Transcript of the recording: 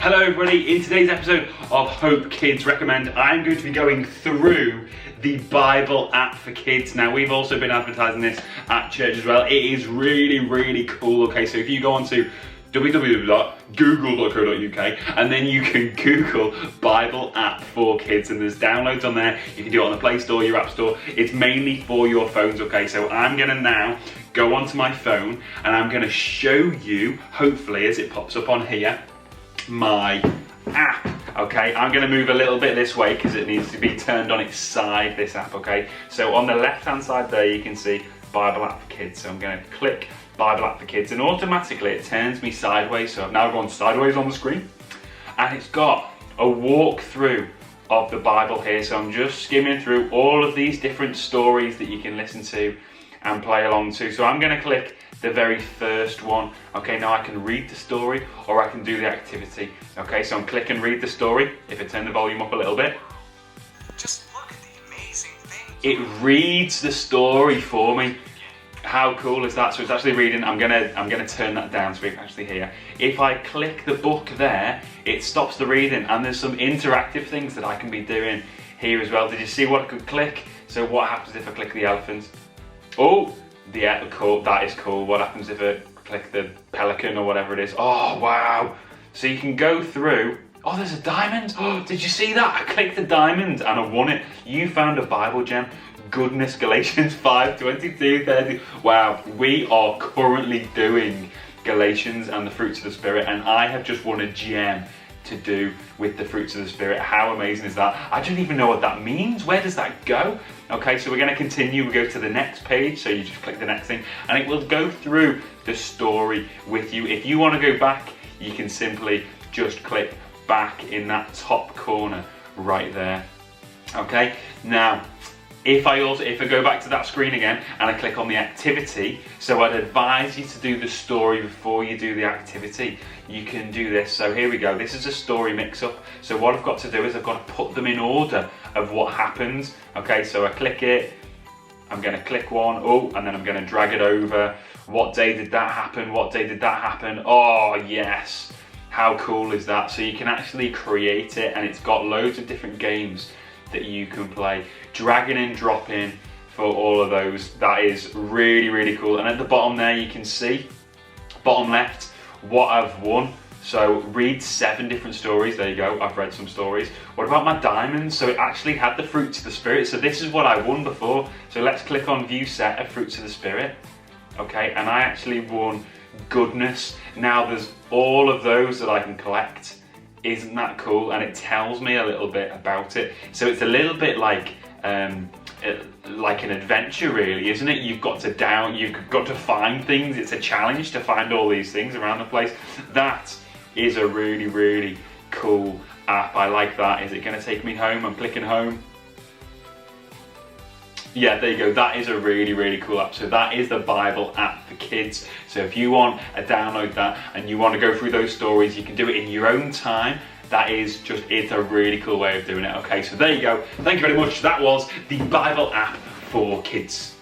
Hello everybody, in today's episode of Hope Kids Recommend, I'm going to be going through the Bible app for kids. Now we've also been advertising this at church as well. It is really cool. Okay, so if you go on to www.google.co.uk and then you can Google Bible app for kids, and there's downloads on there. You can do it on the Play Store, your App Store. It's mainly for your phones, okay? So I'm gonna now go onto my phone and I'm gonna show you, hopefully as it pops up on here, my app. Okay, I'm going to move a little bit this way because it needs to be turned on its side, this app. Okay, so on the left hand side there you can see Bible app for kids. So I'm going to click Bible app for kids and automatically it turns me sideways. So I've now gone sideways on the screen and it's got a walkthrough of the Bible here. So I'm just skimming through all of these different stories that you can listen to and play along to. So I'm going to click the very first one. Okay, now I can read the story or I can do the activity. Okay, so I'm clicking read the story. If I turn the volume up a little bit, just look at the amazing things. It reads the story for me. How cool is that? So it's actually reading. I'm gonna turn that down so we can actually hear. If I click the book there, it stops the reading and there's some interactive things that I can be doing here as well. Did you see what I could click? So what happens if I click the elephant? Oh, cool. That is cool. What happens if I click the pelican or whatever it is? Oh, wow. So you can go through. Oh, there's a diamond. Oh, did you see that? I clicked the diamond and I won it. You found a Bible gem. Goodness, Galatians 5:22-30. Wow, we are currently doing Galatians and the fruits of the Spirit, and I have just won a gem to do with the fruits of the Spirit. How amazing is that? I don't even know what that means. Where does that go? Okay, so we're going to continue. We go to the next page, so you just click the next thing and it will go through the story with you. If you want to go back, you can simply just click back in that top corner right there. Okay, now if I go back to that screen again and I click on the activity, so I'd advise you to do the story before you do the activity. You can do this. So here we go. This is a story mix-up. So what I've got to do is I've got to put them in order of what happens. Okay, so I click it. I'm going to click one. Oh, and then I'm going to drag it over. What day did that happen? What day did that happen? Oh, yes. How cool is that? So you can actually create it, and it's got loads of different games that you can play, dragging and dropping for all of those. That is really cool. And at the bottom there you can see, bottom left, what I've won. So read 7 different stories. There you go, I've read some stories. What about my diamonds? So it actually had the fruits of the Spirit. So this is what I won before. So let's click on view set of fruits of the Spirit. Okay, and I actually won goodness. Now there's all of those that I can collect. Isn't that cool? And it tells me a little bit about it. So it's a little bit like an adventure, really, isn't it? You've got to find things. It's a challenge to find all these things around the place. That is a really cool app. I like that. Is it going to take me home? I'm clicking home. Yeah, there you go. That is a really cool app. So that is the Bible app for kids. So if you want to download that and you want to go through those stories, you can do it in your own time. It's a really cool way of doing it. Okay, so there you go. Thank you very much. That was the Bible app for kids.